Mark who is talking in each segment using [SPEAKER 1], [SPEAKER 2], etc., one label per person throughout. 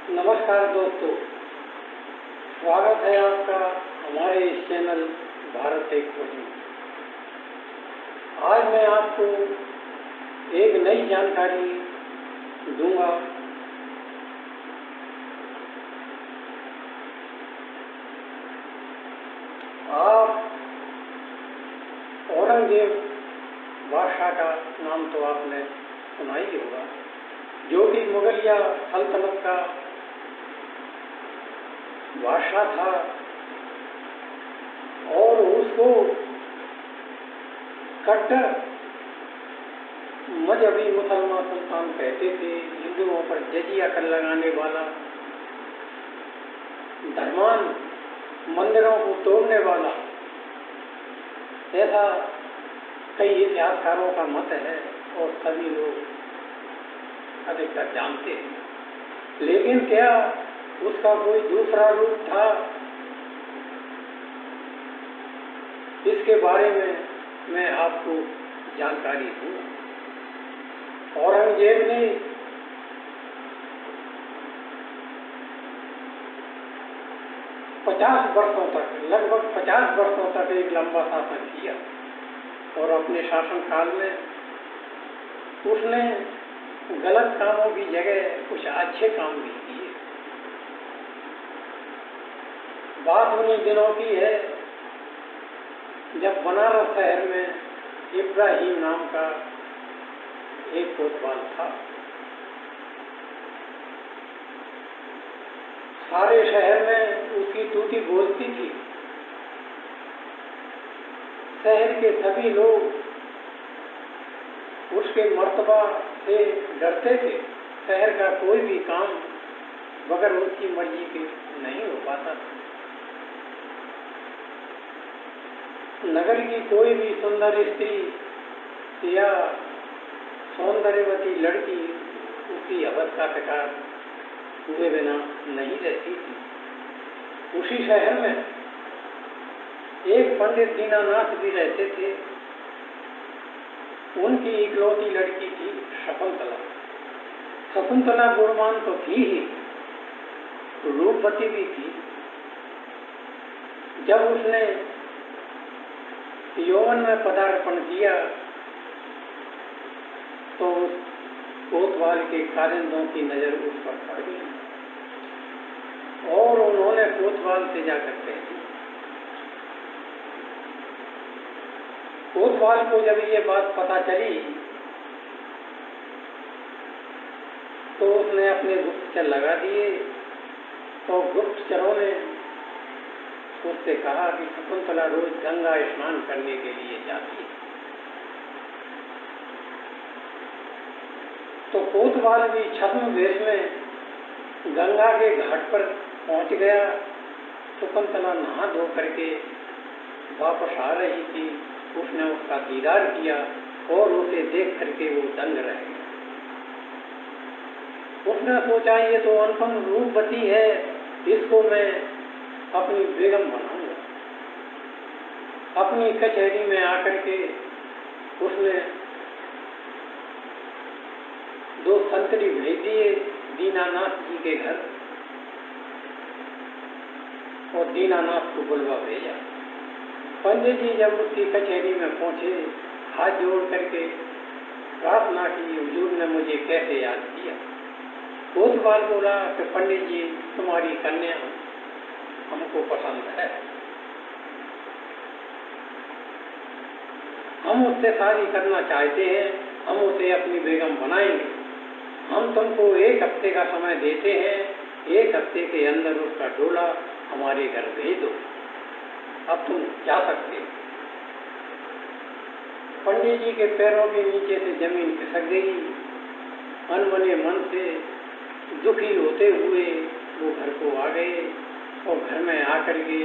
[SPEAKER 1] नमस्कार दोस्तों, स्वागत है आपका हमारे इस चैनल भारत एक खोज में। आज मैं आपको एक नई जानकारी दूंगा। आप औरंगजेब बादशाह का नाम तो आपने सुना ही होगा, जो कि मुगलिया सल्तनत का बादशाह था और उसको कट्टर मजहबी मुसलमान सुल्तान कहते थे। हिंदुओं पर जजिया कर लगाने वाला, धर्मान मंदिरों को तोड़ने वाला, ऐसा कई इतिहासकारों का मत है और सभी लोग अधिकतर जानते हैं। लेकिन क्या उसका कोई दूसरा रूप था? इसके बारे में मैं आपको जानकारी दूँ। औरंगजेब ने लगभग 50 वर्षों तक एक लंबा शासन किया और अपने शासन काल में उसने गलत कामों की जगह कुछ अच्छे काम भी किए। बात उन्हीं दिनों की है जब बनारस शहर में इब्राहिम नाम का एक कोतवाल था। सारे शहर में उसकी टूटी बोलती थी। शहर के सभी लोग उसके मर्तबा से डरते थे। शहर का कोई भी काम बगैर उसकी मर्जी के नहीं हो पाता था। नगर की कोई भी सुंदर स्त्री या सौंदर्यवती लड़की उसकी हवस का शिकार हुए बिना नहीं रहती थी। उसी शहर में एक पंडित दीनानाथ भी रहते थे। उनकी इकलौती लड़की थी शकुंतला। शकुंतला गुणवान तो थी ही, रूपवती भी थी। जब उसने यौवन में पदार्पण किया तो कोतवाल के कारिंदों की नजर उस पर पड़ गई और उन्होंने कोतवाल से जाकर कह दिया। कोतवाल को जब ये बात पता चली तो उसने अपने गुप्तचर लगा दिए तो गुप्तचरों ने उससे कहा कि शकुंतला रोज गंगा स्नान करने के लिए जाती है। तो कोतवाल भी छद्म वेश में गंगा के घाट पर पहुंच गया। शकुंतला नहा धो करके वापस आ रही थी। उसने उसका दीदार किया और उसे देख करके वो दंग रह गया। उसने सोचा ये तो अनुपम रूपवती है, इसको मैं अपनी बेगम बनाऊंगा। अपनी कचहरी में आकर के उसने 2 संतरी भेज दिए दीनानाथ जी के घर और दीनानाथ को बुलवा भेजा। पंडित जी जब उसकी कचहरी में पहुंचे, हाथ जोड़ करके प्रार्थना की, हुजूर ने मुझे कैसे याद किया। कोतवाल बोला कि पंडित जी, तुम्हारी कन्या हमको पसंद है, हम उससे शादी करना चाहते हैं, हम उसे अपनी बेगम बनाएंगे। हम तुमको 1 हफ्ते का समय देते हैं, 1 हफ्ते के अंदर उसका डोला हमारे घर भेज दो, अब तुम जा सकते हो। पंडित जी के पैरों के नीचे से जमीन खिसक गई। अनबने मन से दुखी होते हुए वो घर को आ गए और घर में आकर के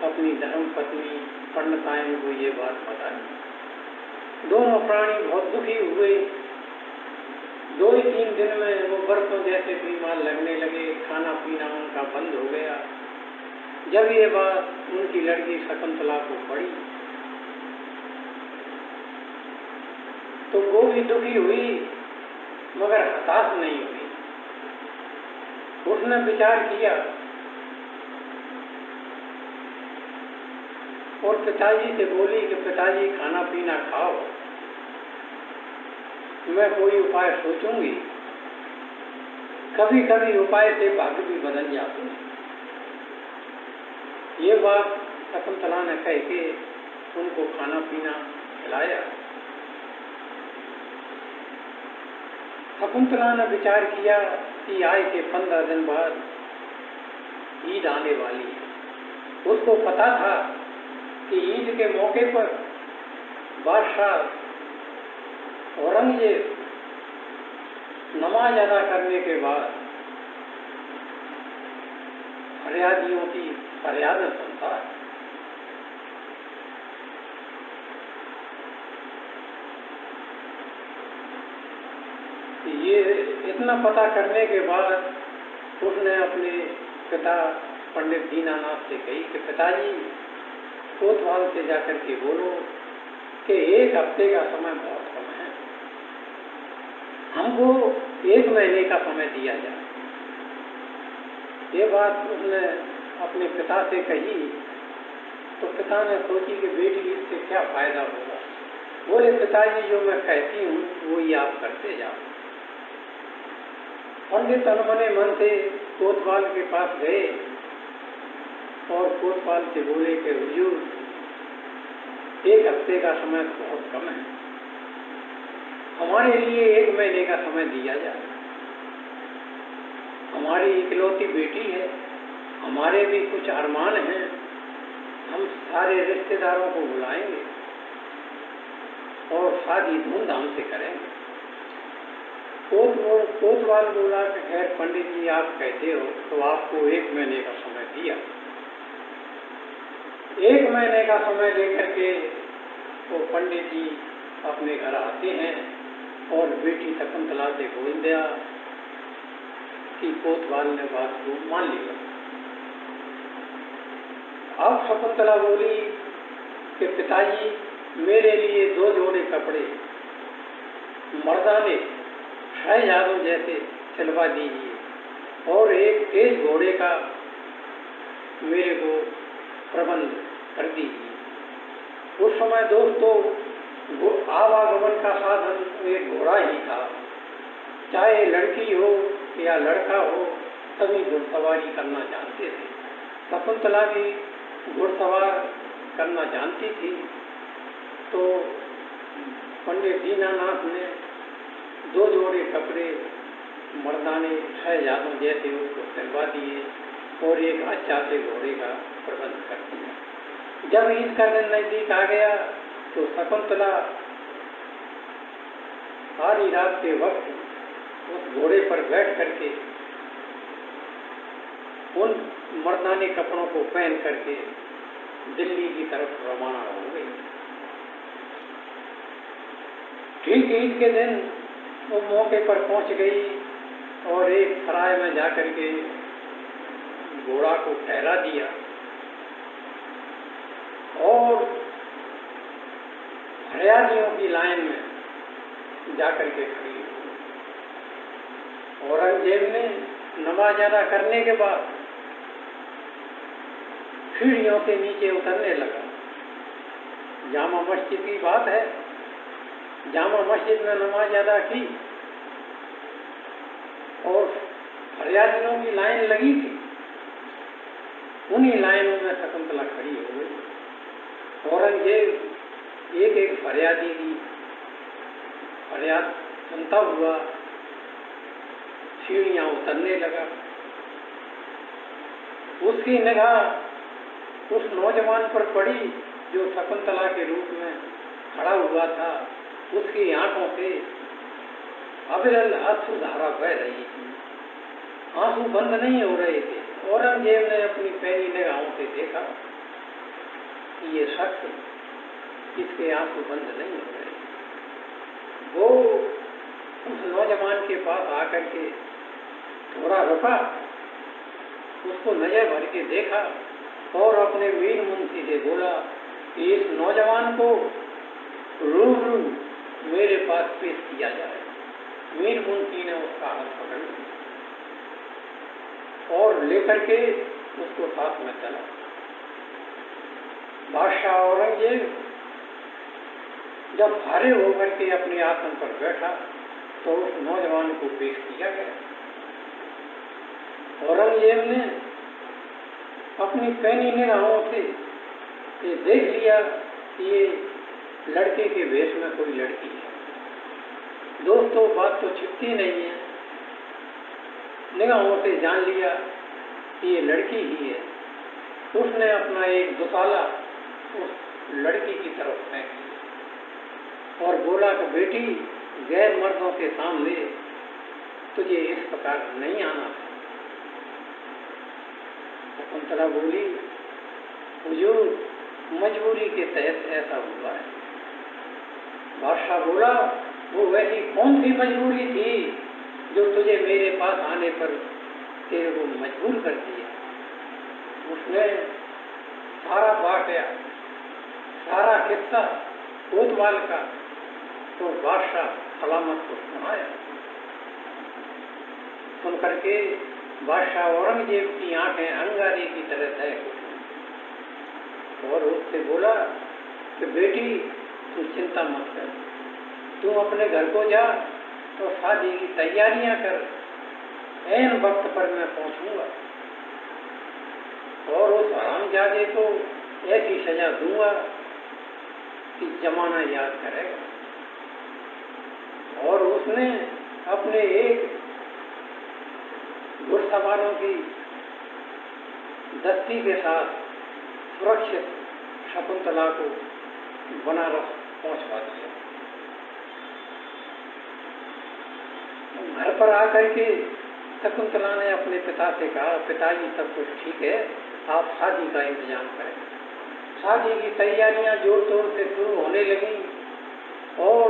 [SPEAKER 1] अपनी धर्म पत्नी पंडिताइन को ये बात बताई। दोनों प्राणी बहुत दुखी हुए। 2-3 दिन में वो बरसों जैसे बीमार लगने लगे। खाना पीना उनका बंद हो गया। जब ये बात उनकी लड़की शकुंतला को पड़ी तो वो भी दुखी हुई मगर हताश नहीं हुई। उसने विचार किया और पिताजी से बोली कि पिताजी खाना पीना खाओ, मैं कोई उपाय सोचूंगी। कभी कभी उपाय से भाग्य भी बदल जाते हैं। ये बात शकुंतला ने कह के उनको खाना पीना खिलाया। शकुंतला ने विचार किया कि आज के 15 दिन बाद ईद आने वाली है। उसको पता था कि ईद के मौके पर बादशाह औरंगजेब नमाज अदा करने के बाद फरियादियों की फरियादें सुनता है। ये इतना पता करने के बाद उसने अपने पिता पंडित दीनानाथ से कही कि पिताजी कोतवाल से जाकर के बोलो कि 1 हफ्ते का समय बहुत कम है, हमको 1 महीने का समय दिया जाए। ये बात उसने अपने पिता से कही तो पिता ने सोची कि बेटी इससे क्या फायदा होगा। बोले पिताजी जो मैं कहती हूँ वो ही आप करते जाओ। पंडित अनमने मन से कोतवाल के पास गए और कोतवाल से बोले कि हुजूर 1 हफ्ते का समय बहुत कम है, हमारे लिए 1 महीने का समय दिया जाए। हमारी इकलौती बेटी है, हमारे भी कुछ अरमान हैं, हम सारे रिश्तेदारों को बुलाएंगे और शादी धूमधाम से करेंगे। कोतवाल बोला कि खैर पंडित जी आप कहते हो तो आपको 1 महीने का समय दिया। 1 महीने का समय लेकर के वो पंडित जी अपने घर आते हैं और बेटी शकुंतला से बोल दिया कि कोतवाल ने बात को मान लिया। अब शकुंतला बोली कि पिताजी मेरे लिए 2 जोड़े कपड़े मर्दाने शहजादों जैसे सिलवा दीजिए और एक तेज घोड़े का मेरे को प्रबंध कर दीजिए। उस समय दोस्तों आवागमन का साधन एक घोड़ा ही था। चाहे लड़की हो या लड़का हो सभी घुड़सवारी करना जानते थे। शकुंतला भी घुड़सवार करना जानती थी। तो पंडित दीनानाथ ने 2 जोड़े कपड़े मर्दाने शहजादों जैसे उसको सिलवा दिए और एक अच्छा से घोड़े का प्रबंध कर दिया। जब ईद का दिन नजदीक आ गया तो शकुंतला सारी रात के वक्त उस घोड़े पर बैठ करके उन मर्दाने कपड़ों को पहन करके दिल्ली की तरफ रवाना हो गई। ठीक ईद के दिन वो मौके पर पहुंच गई और एक सराय में जाकर के घोड़ा को ठहरा दिया और फरियादियों की लाइन में जाकर के खड़ी हुई। औरंगजेब ने नमाज अदा करने के बाद सीढ़ियों से नीचे उतरने लगा। जामा मस्जिद की बात है, जामा मस्जिद में नमाज अदा की और फरियादियों की लाइन लगी थी। उन्हीं लाइनों में शकुंतला खड़ी हो गई। औरंगजेब एक एक फरियादी की फरियाद सुनता हुआ सीढ़ियां उतरने लगा। उसकी निगाह उस नौजवान पर पड़ी जो शकुंतला के रूप में खड़ा हुआ था। उसकी आंखों से अविरल अश्रुधारा बह रही थी, आंसू बंद नहीं हो रहे थे। औरंगजेब ने अपनी पैनी निगाहों से देखा कि ये शख्स इसके आंसू बंद नहीं हो रहे। वो उस नौजवान के पास आकर के थोड़ा रुका, उसको नजर भर के देखा और अपने मीर मुंशी से बोला कि इस नौजवान को रूबरू मेरे पास पेश किया जाए। मीर मुंशी ने उसका हाथ पकड़ लिया और लेकर के उसको साथ में चला। बादशाह औरंगजेब जब फारे होकर के अपने आसन पर बैठा तो उस नौजवान को पेश किया गया। औरंगजेब ने अपनी पैनी निगाहों से ये देख लिया कि ये लड़के के वेश में कोई लड़की है। दोस्तों, बात तो छिपती नहीं है, निगाहों से जान लिया कि ये लड़की ही है। उसने अपना एक दुसाला उस लड़की की तरफ फेंक दिया और बोला कि बेटी, गैर मर्दों के सामने तुझे इस प्रकार नहीं आना था। शकुंतला बोली, हुजूर, मजबूरी के तहत ऐसा हुआ है। बादशाह बोला, वो वैसी कौन सी मजबूरी थी जो तुझे मेरे पास आने पर तेरे को मजबूर कर दिया? उसने सारा वाकया, सारा किस्सा कोतवाल का तो बादशाह सलामत को सुनाया। सुन करके बादशाह औरंगजेब की आंखें अंगारे की तरह दहक उठी और उससे बोला कि बेटी, तू चिंता मत कर, तू अपने घर को जा तो शादी की तैयारियां कर, ऐन वक्त पर मैं पहुंचूंगा और उस हरामजादे को ऐसी सजा दूंगा कि जमाना याद करेगा। और उसने अपने एक घुड़सवारों की दस्ती के साथ सुरक्षित शकुंतला को बनारस पहुंचवा दिया। घर पर आकर के शकुंतला ने अपने पिता से कहा, पिताजी सब कुछ ठीक है, आप शादी का इंतजाम करें। शादी की तैयारियां जोर तोर से शुरू होने लगी और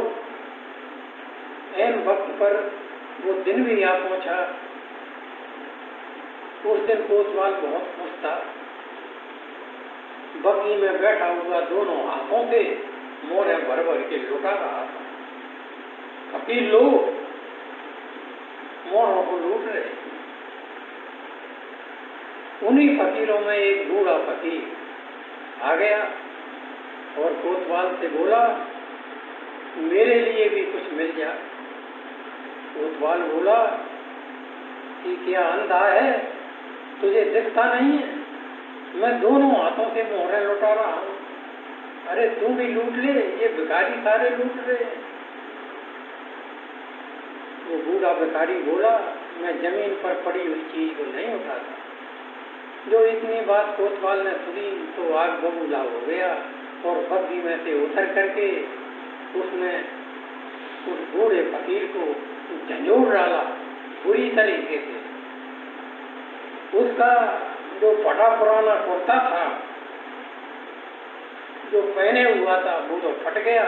[SPEAKER 1] ऐन वक्त पर वो दिन भी आ पहुंचा। उस दिन कोतवाल बहुत खुश था। बग्घी में बैठा हुआ दोनों हाथों से मोहरे भर भर के लुटा रहा था। फकीर लोग मोहरों को लूट रहे। उन्हीं फकीरों में एक बूढ़ा फकीर आ गया और कोतवाल से बोला, मेरे लिए भी कुछ मिल जाए। कोतवाल बोला कि क्या अंधा है, तुझे दिखता नहीं है? मैं दोनों हाथों से मोहरें लुटा रहा हूं। अरे तू भी लूट ले, ये भिखारी सारे लूट रहे। वो बूढ़ा भिखारी बोला, मैं जमीन पर पड़ी हुई चीज को नहीं उठाता। जो इतनी बात कोतवाल ने सुनी तो आग बबूला हो गया और बग्घी में से उतर करके उसने उस बूढ़े फकीर को झंझोड़ डाला पूरी तरीके से। उसका जो फटा पुराना कुर्ता था जो पहने हुआ था वो तो फट गया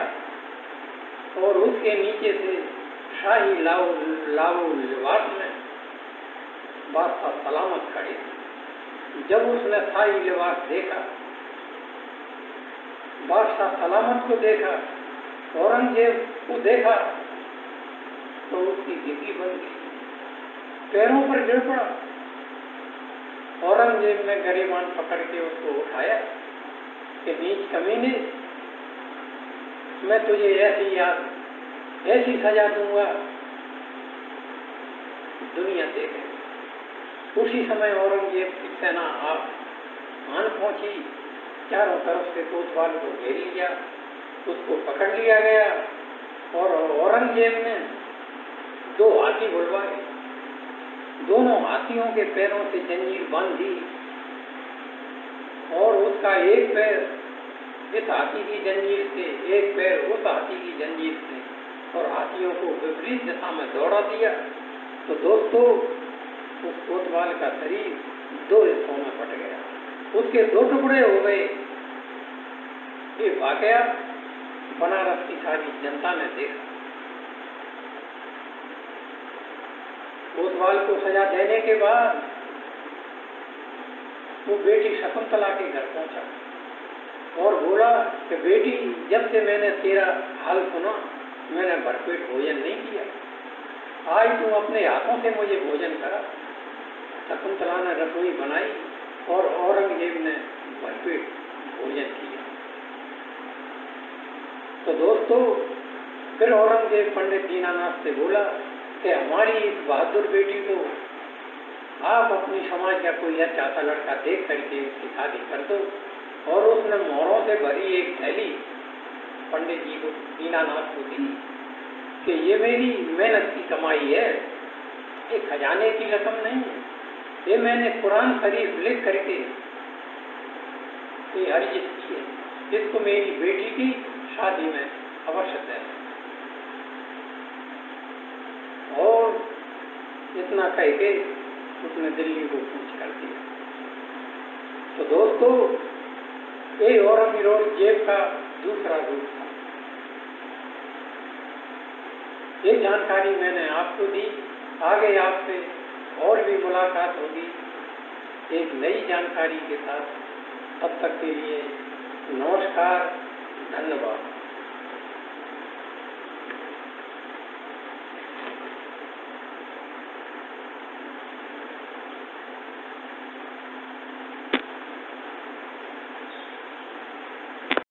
[SPEAKER 1] और उसके नीचे से शाही लाओ लिबास में बादशाह सलामत खड़े। जब उसने शाही लिबास देखा, बादशाह सलामत को देखा, औरंगजेब को देखा तो उसकी गिद्दी बन गई, पैरों पर गिर पड़ा। औरंगजेब ने गरिबान पकड़ के उसको उठाया कि नीच कमीने, मैं तुझे ऐसी सजा दूंगा दुनिया देखे। उसी समय औरंगजेब की सेना आन पहुंची, चारों तरफ से कोतवाल को घेर लिया, उसको पकड़ लिया गया और औरंगजेब ने 2 हाथी बुलवाए। दोनों हाथियों के पैरों से जंजीर बांधी और उसका एक पैर इस हाथी की जंजीर से, एक पैर उस हाथी की जंजीर से और हाथियों को विपरीत दिशा में दौड़ा दिया। तो दोस्तों, उस कोतवाल का शरीर 2 हिस्सों में फट गया, उसके 2 टुकड़े हो गए। ये वाकया बनारस की सारी जनता ने देखा। कोतवाल को सजा देने के बाद वो बेटी शकुंतला के घर पहुंचा और बोला कि बेटी, जब से मैंने तेरा हाल सुना मैंने भरपेट भोजन नहीं किया। आज तुम अपने हाथों से मुझे भोजन करा। शकुंतला ने रसोई बनाई और औरंगजेब ने भरपेट भोजन किया। तो दोस्तों, फिर औरंगजेब पंडित दीनानाथ से बोला कि हमारी इस बहादुर बेटी को आप अपनी समाज का कोई अच्छा सा लड़का देख करके उसकी शादी कर दो। और उसने मोहरों से भरी एक थैली पंडित जी को, दीनानाथ को दी कि ये मेरी मेहनत की कमाई है, ये खजाने की रकम नहीं है, ये मैंने कुरान शरीफ लिख करके ये अर्जित की है, जिसको मेरी बेटी की शादी में अवश्य है। और इतना कह के उसने दिल्ली को कूच कर दिया। तो दोस्तों, ये औरंगजेब का दूसरा रूप था। ये जानकारी मैंने आपको दी। आगे आपसे और भी मुलाकात होगी एक नई जानकारी के साथ। तब तक के लिए नमस्कार, धन्यवाद।